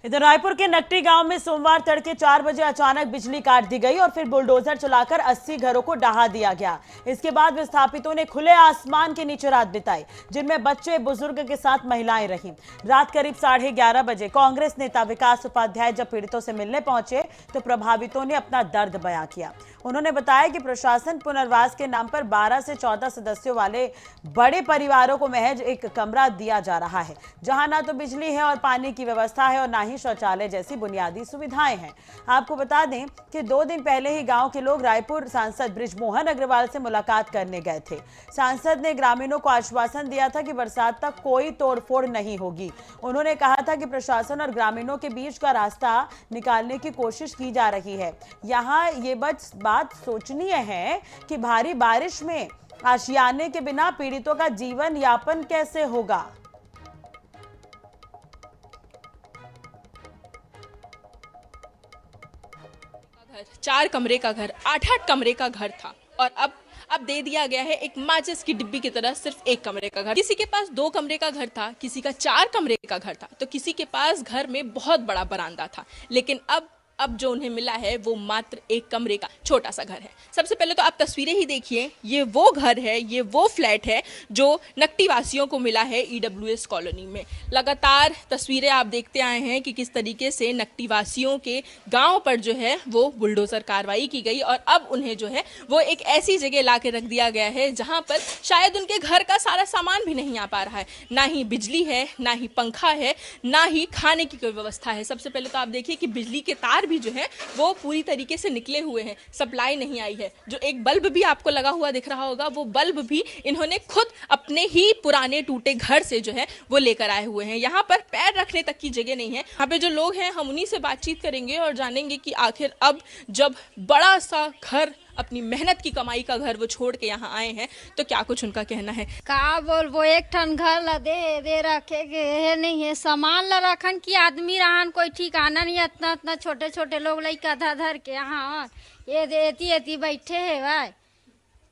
इधर रायपुर के नकटी गांव में सोमवार तड़के 4 बजे अचानक बिजली काट दी गई और फिर बुलडोजर चलाकर 80 घरों को डहा दिया गया। इसके बाद विस्थापितों ने खुले आसमान के नीचे रात बिताई, जिनमें बच्चे बुजुर्ग के साथ महिलाएं रहीं। रात करीब 11:30 बजे कांग्रेस नेता विकास उपाध्याय जब पीड़ितों से मिलने पहुंचे तो प्रभावितों ने अपना दर्द बयां किया। उन्होंने बताया कि प्रशासन पुनर्वास के नाम पर 12 से 14 सदस्यों वाले बड़े परिवारों को महज एक कमरा दिया जा रहा है, जहां ना तो बिजली है और पानी की व्यवस्था है और ना ही शौचालय जैसी बुनियादी सुविधाएं हैं। आपको बता दें कि 2 दिन पहले ही गांव के लोग रायपुर सांसद बृजमोहन अग्रवाल से मुलाकात करने गए थे। सांसद ने ग्रामीणों को आश्वासन दिया था कि बरसात तक कोई तोड़फोड़ नहीं होगी। उन्होंने कहा था कि प्रशासन और ग्रामीणों के बीच का रास्ता निकालने की कोशिश की जा रही है। यहाँ ये बात सोचनीय है कि भारी बारिश में आशियाने के बिना पीड़ितों का जीवन यापन कैसे होगा। 4 कमरे का घर, 8-8 कमरे का घर था और अब दे दिया गया है एक माचिस की डिब्बी की तरह सिर्फ 1 कमरे का घर। किसी के पास 2 कमरे का घर था, किसी का 4 कमरे का घर था, तो किसी के पास घर में बहुत बड़ा बरामदा था। लेकिन अब जो उन्हें मिला है वो मात्र 1 कमरे का छोटा सा घर है। सबसे पहले तो आप तस्वीरें ही देखिए, ये वो घर है, ये वो फ्लैट है जो नकटी वासियों को मिला है ईडब्ल्यूएस कॉलोनी में। लगातार तस्वीरें आप देखते आए हैं कि किस तरीके से नकटी वासियों के गांव पर जो है वो बुलडोजर कार्रवाई की गई और अब उन्हें जो है वो एक ऐसी जगह ला के रख दिया गया है जहां पर शायद उनके घर का सारा सामान भी नहीं आ पा रहा है। ना ही बिजली है, ना ही पंखा है, ना ही खाने की कोई व्यवस्था है। सबसे पहले तो आप देखिए कि बिजली के तार भी जो है वो पूरी तरीके से निकले हुए हैं, सप्लाई नहीं आई है। जो एक बल्ब भी आपको लगा हुआ दिख रहा होगा, वो बल्ब भी इन्होंने खुद अपने ही पुराने टूटे घर से जो है वो लेकर आए हुए हैं। यहाँ पर पैर रखने तक की जगह नहीं है। यहाँ पे जो लोग हैं हम उन्हीं से बातचीत करेंगे और जानेंगे कि आखिर अब जब बड़ा सा घर, अपनी मेहनत की कमाई का घर वो छोड़ के यहाँ आए हैं तो क्या कुछ उनका कहना है। का बोलबो, एक ठन घर ला दे रखे के है नहीं है, सामान ला रखन की आदमी रहन कोई ठिकाना नहीं। इतना छोटे छोटे लोग लइका धर के यहाँ ये एती बैठे है भाई,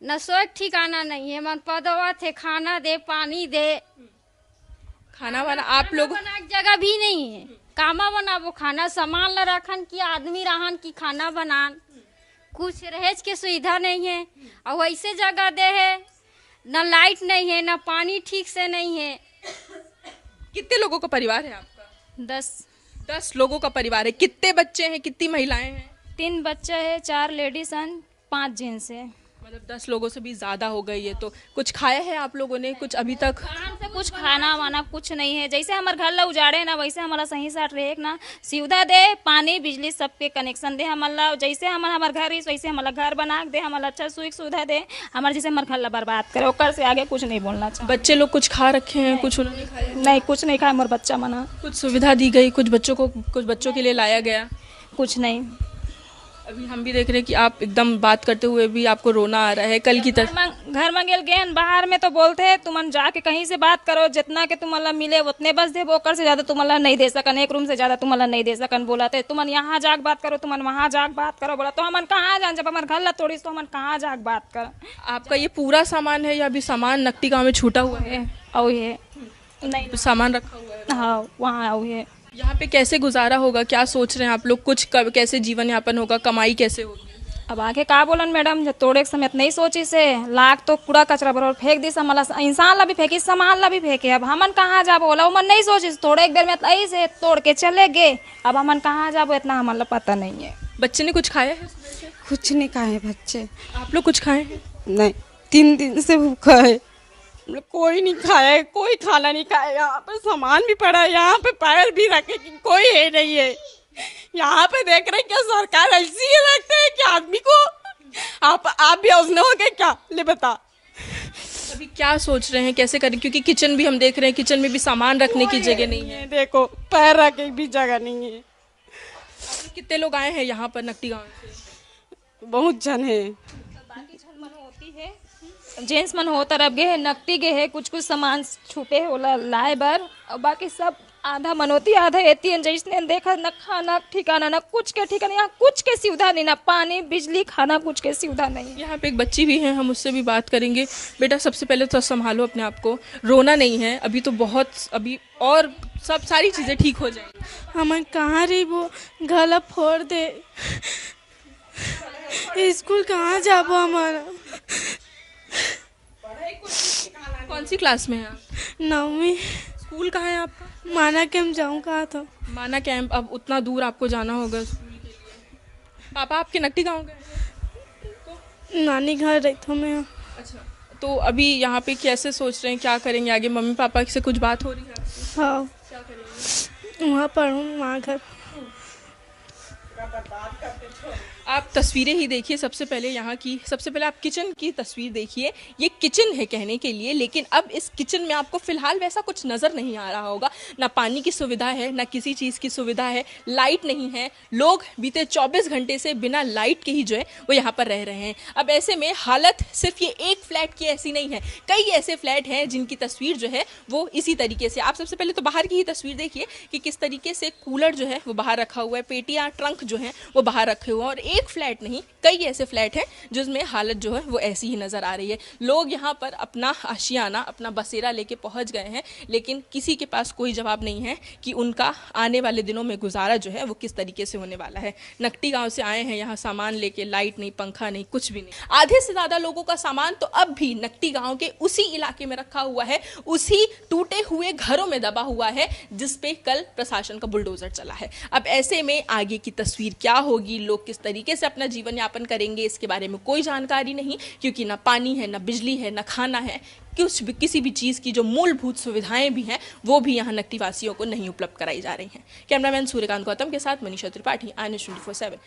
न सोए ठिकाना नहीं है। मन पदवा थे, खाना दे, पानी दे, खाना वाना आप लोग जगह भी नहीं है। कामा बनाबो खाना, सामान ला रखन की आदमी रहन की खाना बनान, कुछ रहेज के सुविधा नहीं है। और वैसे जगह दे है, न लाइट नहीं है, न पानी ठीक से नहीं है। कितने लोगों का परिवार है आपका? 10 लोगों का परिवार है। कितने बच्चे हैं, कितनी महिलाएं हैं? 3 बच्चे हैं, 4 लेडीज हैं, 5 जेंट्स है। मतलब 10 लोगों से भी ज्यादा हो गई है। तो कुछ खाया है आप लोगों ने? कुछ अभी तक से कुछ खाना वाना कुछ नहीं है। जैसे हमारे घर ला उजाड़े ना वैसे हमारा सही साथ रहे ना, सुविधा दे, पानी बिजली सबके कनेक्शन दे हमारा। जैसे हमारे घर है वैसे हमारा घर बना दे, हमारा अच्छा सुविधा दे, हमारे जैसे हमारे घर ला बर्बाद करे, ओकर से आगे कुछ नहीं बोलना चाहिए। बच्चे लोग कुछ खा रखे हैं? कुछ उन्होंने खाया नहीं, कुछ नहीं खाया हमारे बच्चा मना। कुछ सुविधा दी गई? कुछ बच्चों के लिए लाया गया? कुछ नहीं। अभी हम भी देख रहे हैं कि आप एकदम बात करते हुए भी आपको रोना आ रहा है। कल की तरह घर में गेल गए बाहर में तो बोलते हैं तुम जाके कहीं से बात करो, जितना के तुम्हारा मिले उतने बस दे, ओकर से ज्यादा तुम्हारा नहीं दे सकन, एक रूम से ज्यादा तुम्हारा नहीं दे सकन। बोला थे तुम यहाँ जाके बात करो, तुम वहाँ जाके बात करो। बोला तो हम कहाँ जान, जब हमारे घर ला तोड़ी तो हम कहाँ जाके बात कर। आपका ये पूरा सामान है या अभी सामान नकटी गाँव में छूटा हुआ है? और ये नहीं सामान रखा हुआ है? हाँ, वहाँ आओ है। यहाँ पे कैसे गुजारा होगा, क्या सोच रहे हैं आप लोग? कुछ कैसे जीवन यापन होगा, कमाई कैसे होगी? अब आगे का बोलन मैडम, जब तोड़े के समय नहीं सोची से लाख तो कूड़ा कचरा बरोबर फेंक दी, इंसान ला भी फेंकी, सामान ला भी फेंके। अब हमन कहाँ जा बोला, वो मन नहीं सोची, थोड़े एक देर में ऐसे तोड़ के चले गए। अब हमन कहाँ जाबो इतना हमारा पता नहीं है। बच्चे ने कुछ खाया है? कुछ नहीं खाए बच्चे। आप लोग कुछ खाए हैं? नहीं, 3 दिन से भूखा है। कोई नहीं खाया है, कोई खाना नहीं खाया। यहाँ पर सामान भी पड़ा है, यहाँ पे पैर भी रखे कि कोई है नहीं है। यहाँ पे देख रहे क्या सरकार ऐसी ही रखते है कि आदमी को आप भी उसने हो गए क्या? ले बता। अभी क्या सोच रहे हैं, कैसे करें? क्योंकि किचन भी हम देख रहे हैं, किचन में भी सामान रखने की जगह नहीं है। देखो पैर रखे भी जगह नहीं है। कितने लोग आए हैं यहाँ पर नकटी गाँव से? बहुत जन है। जेंट्स मन हो तरफ गे है, नकटी गे है, कुछ सामान छुपे होला लाए बर, और बाकी सब आधा मनोती आधा एती है। जैसे देखा न खाना ठिकाना, न कुछ के ठिकाना, यहाँ कुछ के सुविधा नहीं, ना पानी बिजली खाना कुछ के सुविधा नहीं। यहाँ पे एक बच्ची भी है, हम उससे भी बात करेंगे। बेटा सबसे पहले तो संभालो अपने आप को, रोना नहीं है। अभी तो बहुत, अभी और सब सारी चीज़ें ठीक हो जाएंगी। हमें कहाँ रही वो गला फोड़ दे, स्कूल कहाँ जाबो हमारा। कौन सी क्लास में हैं आप? 9वीं। स्कूल कहाँ है आपका? माना के हम जाऊँ कहा था। माना कैंप। अब उतना दूर आपको जाना होगा स्कूल के लिए। पापा आपके नकटी गाँव गए? नानी घर रही था मैं। अच्छा, तो अभी यहाँ पे कैसे सोच रहे हैं, क्या करेंगे आगे? मम्मी पापा से कुछ बात हो रही है आपकी? हाँ, क्या करेंगे? वहाँ पर हूँ, वहाँ घर। आप तस्वीरें ही देखिए। सबसे पहले यहाँ की, सबसे पहले आप किचन की तस्वीर देखिए। ये किचन है कहने के लिए, लेकिन अब इस किचन में आपको फिलहाल वैसा कुछ नज़र नहीं आ रहा होगा। ना पानी की सुविधा है, ना किसी चीज़ की सुविधा है, लाइट नहीं है। लोग बीते 24 घंटे से बिना लाइट के ही जो है वो यहाँ पर रह रहे हैं। अब ऐसे में हालत सिर्फ ये एक फ्लैट की ऐसी नहीं है, कई ऐसे फ्लैट हैं जिनकी तस्वीर जो है वो इसी तरीके से। आप सबसे पहले तो बाहर की ही तस्वीर देखिए कि किस तरीके से कूलर जो है वो बाहर रखा हुआ है, पेटियाँ, ट्रंक जो है वो बाहर रखे हुए हैं। और एक फ्लैट नहीं, कई ऐसे फ्लैट हैं जिसमें हालत जो है वो ऐसी ही नज़र आ रही है। लोग यहाँ पर अपना आशियाना, अपना बसेरा लेके पहुँच गए हैं, लेकिन किसी के पास कोई जवाब नहीं है कि उनका आने वाले दिनों में गुजारा जो है वो किस तरीके से होने वाला है। नकटी गांव से आए हैं यहाँ सामान लेके, लाइट नहीं, पंखा नहीं, कुछ भी नहीं। आधे से ज़्यादा लोगों का सामान तो अब भी नकटी गांव के उसी इलाके में रखा हुआ है, उसी टूटे हुए घरों में दबा हुआ है जिस पे कल प्रशासन का बुलडोजर चला है। अब ऐसे में आगे की तस्वीर क्या होगी, लोग किस तरीके से अपना जीवन यापन करेंगे, इसके बारे में कोई जानकारी नहीं, क्योंकि ना पानी है, ना बिजली है, ना खाना है, कुछ भी, किसी भी चीज़ की जो मूलभूत सुविधाएं भी हैं वो भी यहाँ नकटी वासियों को नहीं उपलब्ध कराई जा रही हैं। कैमरामैन सूर्यकांत गौतम के साथ मनीषा त्रिपाठी, INS 24/7।